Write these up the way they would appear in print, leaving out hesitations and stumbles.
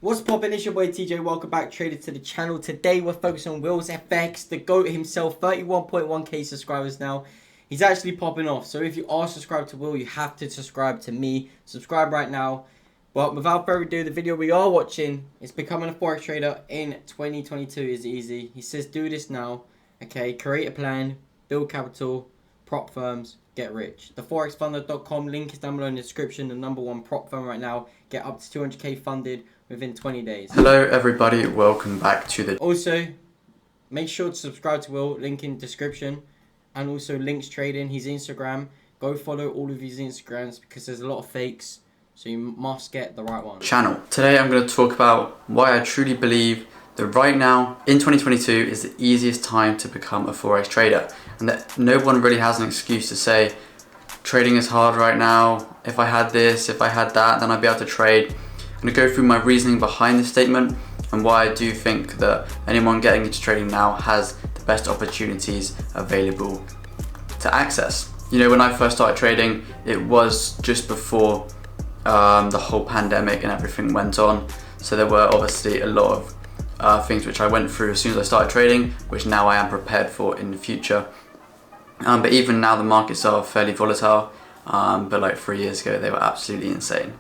What's poppin'? It's your boy TJ. Welcome back, traders, to the channel. Today we're focused on WillsFX, the GOAT himself. 31.1k subscribers now. He's actually popping off. So if you are subscribed to Will, you have to subscribe to me. Subscribe right now. But without further ado, the video we are watching is becoming a Forex trader in 2022 is easy. He says do this now. Okay, create a plan, build capital, prop firms, get rich. The forexfunder.com link is down below in the description. The #1 prop firm right now. Get up to 200k funded within 20 days. Hello everybody, welcome back to the... Also, make sure to subscribe to Will, link in description. And also links trading, his Instagram. Go follow all of his Instagrams because there's a lot of fakes. So you must get the right one. Channel. Today I'm going to talk about why I truly believe that right now, in 2022, is the easiest time to become a Forex trader. And that no one really has an excuse to say, trading is hard right now. If I had this, if I had that, then I'd be able to trade. I'm going to go through my reasoning behind this statement and why I do think that anyone getting into trading now has the best opportunities available to access. You know, when I first started trading, it was just before the whole pandemic and everything went on. So there were obviously a lot of things which I went through as soon as I started trading, which now I am prepared for in the future. But even now the markets are fairly volatile, but like 3 years ago they were absolutely insane.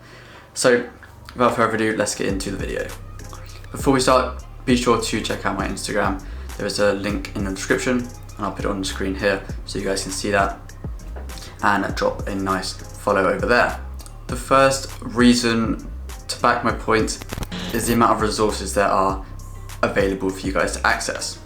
So without further ado, let's get into the video. Before we start, be sure to check out my Instagram. There is a link in the description and I'll put it on the screen here so you guys can see that and drop a nice follow over there. The first reason to back my point is the amount of resources that are available for you guys to access.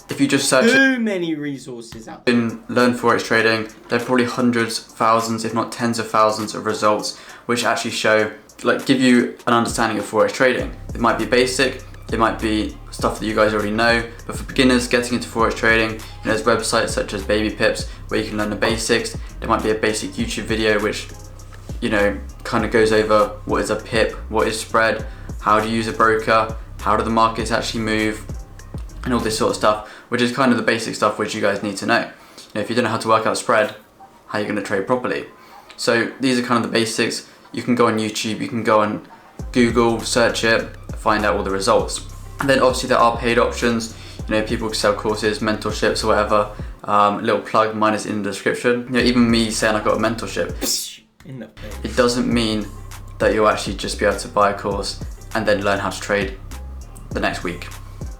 If you just search too many resources out there. In Learn Forex Trading, there are probably hundreds, thousands, if not tens of thousands of results which actually show, like, give you an understanding of Forex trading. It might be basic, it might be stuff that you guys already know, but for beginners getting into Forex trading, you know, there's websites such as Baby Pips where you can learn the basics. There might be a basic YouTube video which, you know, kind of goes over what is a pip, what is spread, how to use a broker, how do the markets actually move, and all this sort of stuff, which is kind of the basic stuff which you guys need to know. You know, if you don't know how to work out spread, how are you going to trade properly? So these are kind of the basics. You can go on YouTube, you can go on Google, search it, find out all the results. And then obviously there are paid options. You know, people sell courses, mentorships or whatever. Little plug, mine is in the description. You know, even me saying I got a mentorship, In the face. it doesn't mean that you'll actually just be able to buy a course and then learn how to trade the next week.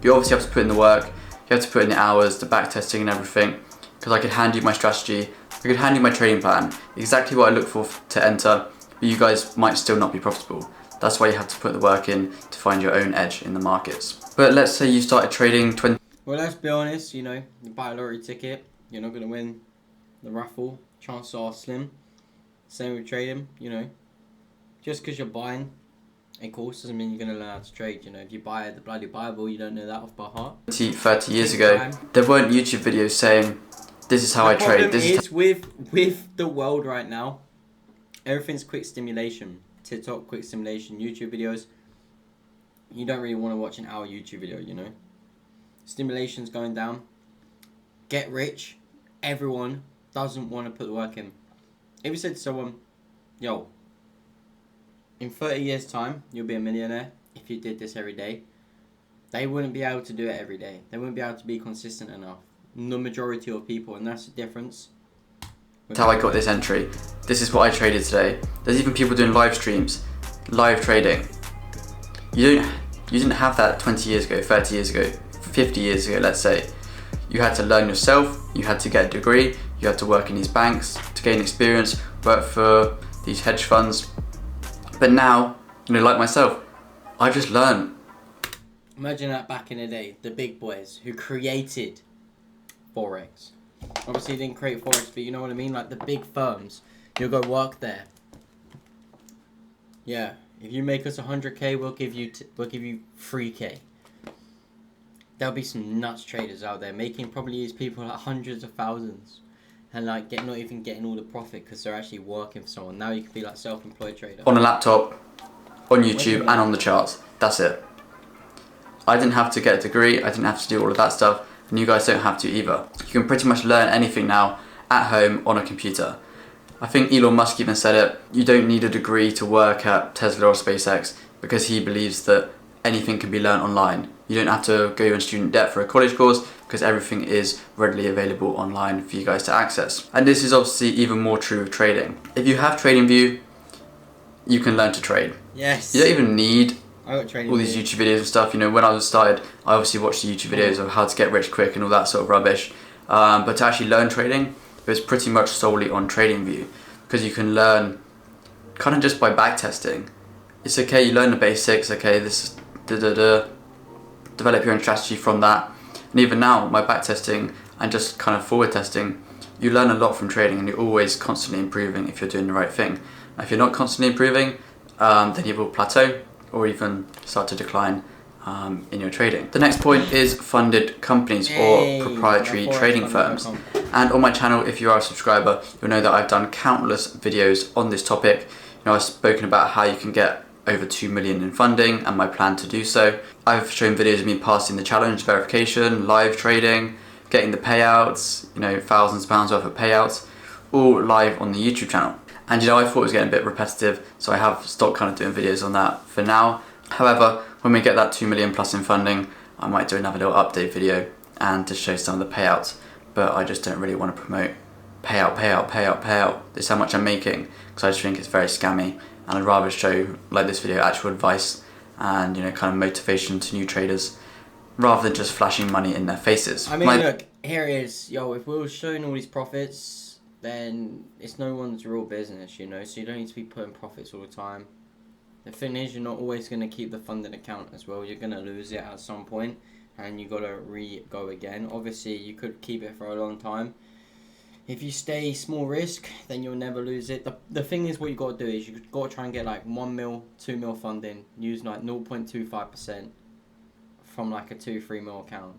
You obviously have to put in the work, you have to put in the hours, the back testing and everything, because I could hand you my strategy, I could hand you my trading plan, exactly what I look for to enter, but you guys might still not be profitable. That's why you have to put the work in to find your own edge in the markets. But let's say you started trading Well, let's be honest, you know, you buy a lottery ticket, you're not going to win the raffle, chances are slim. Same with trading, you know, just because you're buying a course doesn't mean you're going to learn how to trade. You know, if you buy the bloody Bible, you don't know that off by heart. 30 years ago, there weren't YouTube videos saying, this is how I trade. This is with the world right now, everything's quick stimulation. TikTok, quick stimulation, YouTube videos. You don't really want to watch an hour YouTube video, you know. Stimulation's going down. Get rich. Everyone doesn't want to put the work in. If you said to someone, yo, in 30 years time, you'll be a millionaire if you did this every day, they wouldn't be able to do it every day. They wouldn't be able to be consistent enough. The majority of people, and that's the difference. That's how I got this entry. This is what I traded today. There's even people doing live streams, live trading. You didn't have that 20 years ago, 30 years ago, 50 years ago, let's say. You had to learn yourself, you had to get a degree, you had to work in these banks to gain experience, work for these hedge funds. But now, you know, like myself, I just learn. Imagine that back in the day, the big boys who created Forex. Obviously, they didn't create Forex, but you know what I mean? Like the big firms, you'll go work there. Yeah, if you make us 100k, we'll give you 3k. There'll be some nuts traders out there making probably these people like hundreds of thousands, and like not even getting all the profit because they're actually working for someone. Now you can be like self-employed trader on a laptop, on YouTube, and on the charts. That's it. I didn't have to get a degree. I didn't have to do all of that stuff. And you guys don't have to either. You can pretty much learn anything now at home on a computer. I think Elon Musk even said it, you don't need a degree to work at Tesla or SpaceX. because he believes that anything can be learned online. You don't have to go in student debt for a college course because everything is readily available online for you guys to access. And this is obviously even more true of trading. If you have TradingView, you can learn to trade. Yes. You don't even need I got all these YouTube videos and stuff. You know, when I was started, I obviously watched the YouTube videos of how to get rich quick and all that sort of rubbish. But to actually learn trading, it was pretty much solely on TradingView, because you can learn kind of just by backtesting. It's okay, you learn the basics, okay, this is develop your own strategy from that. And even now, my backtesting and just kind of forward testing, you learn a lot from trading, and you're always constantly improving if you're doing the right thing. Now, if you're not constantly improving, then you will plateau or even start to decline in your trading. The next point is funded companies or proprietary trading firms. And on my channel, if you are a subscriber, you'll know that I've done countless videos on this topic. You know, I've spoken about how you can get over 2 million in funding and my plan to do so. I've shown videos of me passing the challenge verification, live trading, getting the payouts, you know, thousands of pounds worth of payouts, all live on the YouTube channel. And you know, I thought it was getting a bit repetitive, so I have stopped kind of doing videos on that for now. However, when we get that 2 million plus in funding, I might do another little update video and to show some of the payouts. But I just don't really want to promote payout. This is how much I'm making, because I just think it's very scammy. And I'd rather show, like this video, actual advice and, you know, kind of motivation to new traders, rather than just flashing money in their faces. I mean, look, here it is. Yo, if Will's showing all these profits, then it's no one's real business, you know, so you don't need to be putting profits all the time. The thing is, you're not always going to keep the funded account as well. You're going to lose it at some point, and you got to re-go again. Obviously, you could keep it for a long time. If you stay small risk, then you'll never lose it. The thing is, what you got to do is you got to try and get like 1 mil, 2 mil funding, use like 0.25% from like a 2-3 mil account,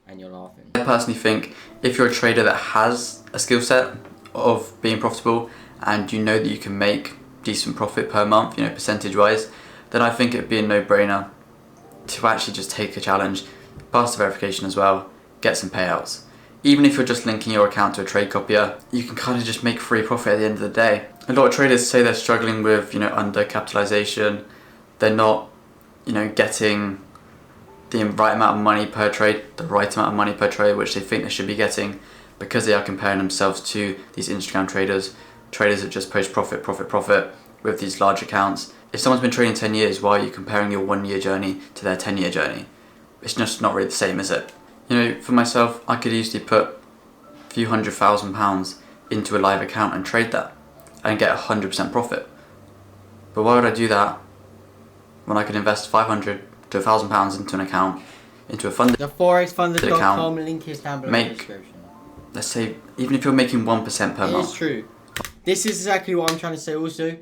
and you're laughing. I personally think if you're a trader that has a skill set of being profitable and you know that you can make decent profit per month, you know, percentage wise, then I think it'd be a no-brainer to actually just take a challenge, pass the verification as well, get some payouts. Even if you're just linking your account to a trade copier, you can kind of just make free profit at the end of the day. A lot of traders say they're struggling with, you know, undercapitalization. They're not, you know, getting the right amount of money per trade, the right amount of money per trade, which they think they should be getting, because they are comparing themselves to these Instagram traders that just post profit with these large accounts. If someone's been trading 10 years, why are you comparing your 1-year journey to their 10-year journey? It's just not really the same, is it? You know, for myself, I could easily put a few £100,000 into a live account and trade that and get 100% profit. But why would I do that when I could invest £500 to £1,000 into an account, into a funded The forexfunded.com account, link is down below in the description. Let's say, even if you're making 1% per month. It's true. This is exactly what I'm trying to say also.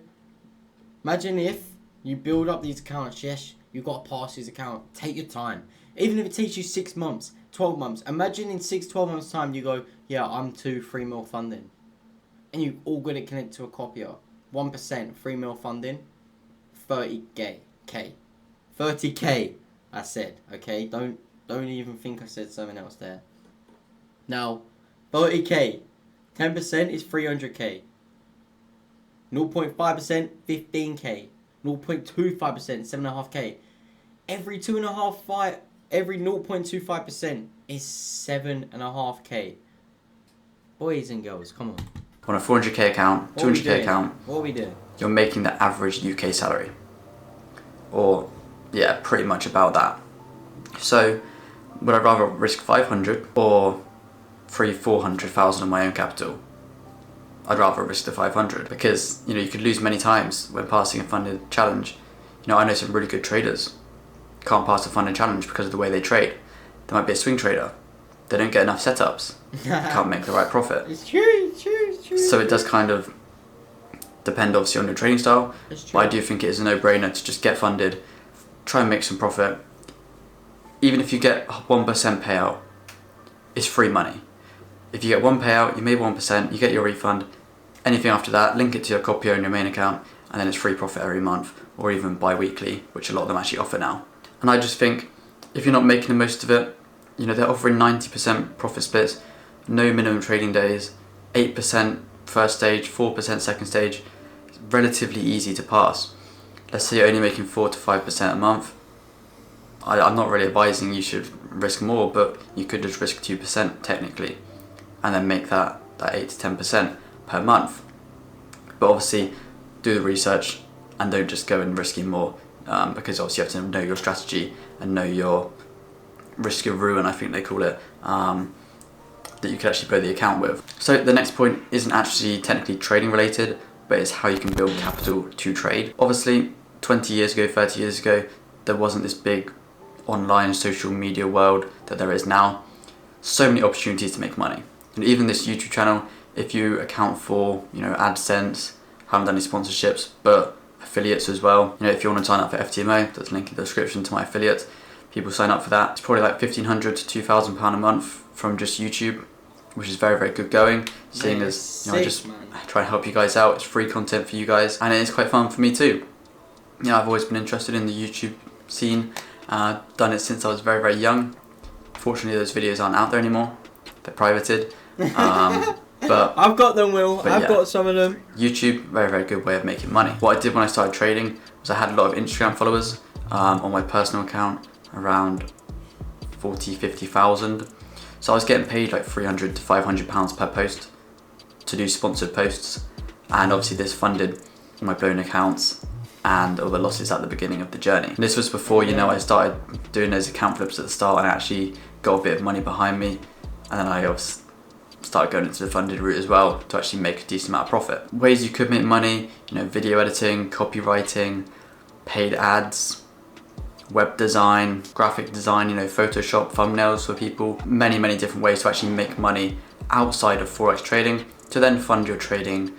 Imagine if you build up these accounts, yes, you've got to pass this account. Take your time. Even if it takes you 6 months, 12 months. Imagine in 6-12 months time you go, yeah, I'm 2-3 mil funding. And you all got it connected to a copier. 1%, 3 mil funding, 30k. 30k, I said, okay? Don't even think I said something else there. Now, 30k, 10% is 300k. 0.5%, 15k. 0.25%, 7.5k. Every 0.25% is 7.5k. Boys and girls, come on. On a 400k account, 200k account, what are we doing? You're making the average UK salary. Or, yeah, pretty much about that. So, would I rather risk 500 or 400,000 of my own capital? I'd rather risk the 500 because, you know, you could lose many times when passing a funded challenge. You know, I know some really good traders can't pass a funded challenge because of the way they trade. They might be a swing trader. They don't get enough setups. Can't make the right profit. It's true. So it does kind of depend obviously on your trading style. But I do think it is a no-brainer to just get funded, try and make some profit. Even if you get 1% payout, it's free money. If you get 1 payout, you made 1%, you get your refund. Anything after that, link it to your copier in your main account, and then it's free profit every month, or even bi-weekly, which a lot of them actually offer now. And I just think, if you're not making the most of it, you know, they're offering 90% profit splits, no minimum trading days, 8% first stage, 4% second stage. It's relatively easy to pass. let's say you're only making 4 to 5% a month. I'm not really advising you should risk more, but you could just risk 2% technically, and then make that 8 to 10% per month. But obviously, do the research and don't just go and risking more, because obviously you have to know your strategy and know your risk of ruin, I think they call it, that you could actually blow the account with. So the next point isn't actually technically trading related, but it's how you can build capital to trade. Obviously, 20 years ago, 30 years ago, there wasn't this big online social media world that there is now. So many opportunities to make money. And even this YouTube channel, if you account for, AdSense, haven't done any sponsorships, but affiliates as well. If you want to sign up for FTMO, there's a link in the description to my affiliate. People sign up for that. It's probably like £1,500 to £2,000 a month from just YouTube, which is very, very good going. Seeing as I just try and help you guys out. It's free content for you guys, and it is quite fun for me too. I've always been interested in the YouTube scene. Done it since I was very, very young. Fortunately, those videos aren't out there anymore. They're privated. But I've got them, Will. I've got some of them. YouTube, very, very good way of making money. What I did when I started trading was I had a lot of Instagram followers on my personal account, around 40, 50,000. So I was getting paid like £300 to £500 per post to do sponsored posts. And obviously this funded my blown accounts and all the losses at the beginning of the journey. And this was before, I started doing those account flips at the start and I actually got a bit of money behind me. And then I started going into the funded route as well to actually make a decent amount of profit. Ways you could make money, video editing, copywriting, paid ads, web design, graphic design, Photoshop, thumbnails for people. Many, many different ways to actually make money outside of Forex trading to then fund your trading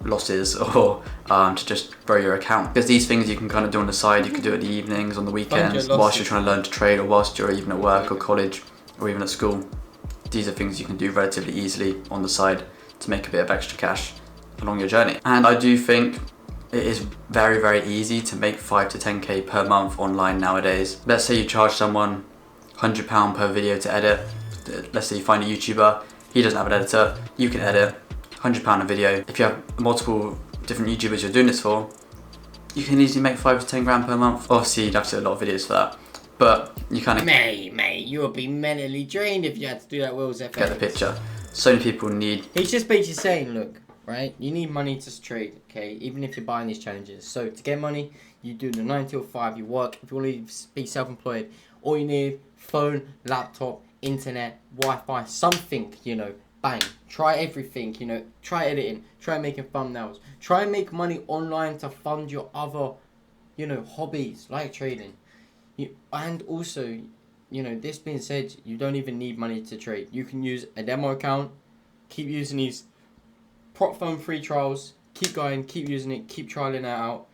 losses or to just grow your account. Because these things you can kind of do on the side. You can do it in the evenings, on the weekends, whilst you're trying to learn to trade, or whilst you're even at work or college or even at school. These are things you can do relatively easily on the side to make a bit of extra cash along your journey. And I do think it is very, very easy to make 5 to 10k per month online nowadays. Let's say you charge someone £100 per video to edit. Let's say you find a YouTuber, he doesn't have an editor, you can edit, £100 a video. If you have multiple different YouTubers you're doing this for, you can easily make 5 to 10 grand per month. Obviously you'd have to do a lot of videos for that, but you kind of... Mate, you would be mentally drained if you had to do that, WillsFX. Get the picture. So many people need... He's just basically saying, look, right, you need money to trade, okay, even if you're buying these challenges. So to get money, you do the 9 till 5, you work. If you want to be self-employed, all you need, phone, laptop, internet, Wi-Fi, something, bang. Try everything, try editing, try making thumbnails, try and make money online to fund your other, hobbies like trading. And also, this being said, you don't even need money to trade. You can use a demo account, keep using these prop phone free trials, keep going, keep using it, keep trialing it out.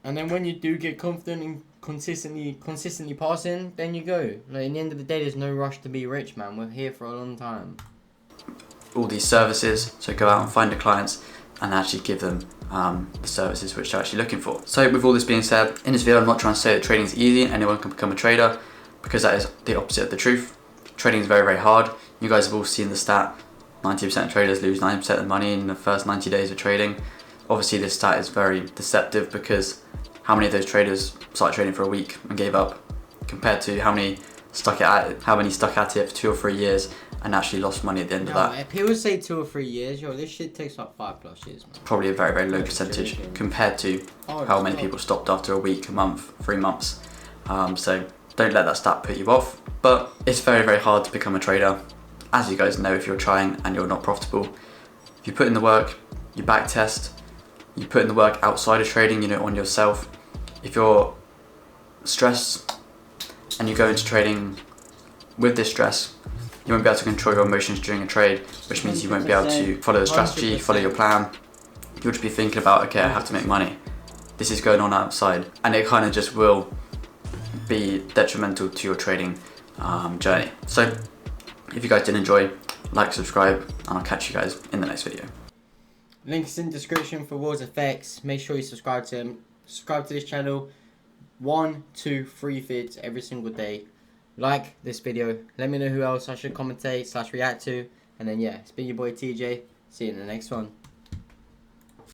And then when you do get confident and consistently passing, then you go. Like, in the end of the day, there's no rush to be rich, man. We're here for a long time. All these services, so go out and find the clients and actually give them the services which they're actually looking for. So with all this being said, in this video I'm not trying to say that trading is easy and anyone can become a trader, because that is the opposite of the truth. Trading is very, very hard. You guys have all seen the stat, 90% of traders lose 90% of the money in the first 90 days of trading. Obviously this stat is very deceptive, because how many of those traders started trading for a week and gave up, compared to how many stuck at it for 2 or 3 years and actually lost money at the end of that. If people say 2 or 3 years, this shit takes like 5+ years, man. Probably a very, very low percentage compared to how many people stopped after a week, a month, 3 months. So don't let that stat put you off. But it's very, very hard to become a trader, as you guys know, if you're trying and you're not profitable. If you put in the work, you back test, you put in the work outside of trading, on yourself. If you're stressed and you go into trading with this stress, you won't be able to control your emotions during a trade, which means you won't be able to follow the strategy, follow your plan. You'll just be thinking about, okay, I have to make money. This is going on outside. And it kind of just will be detrimental to your trading journey. So if you guys did enjoy, like, subscribe, and I'll catch you guys in the next video. Links in the description for WillsFX. Make sure you subscribe to him. Subscribe to this channel. 1, 2, 3 vids every single day. Like this video. Let me know who else I should commentate / react to. And then yeah, it's been your boy TJ. See you in the next one.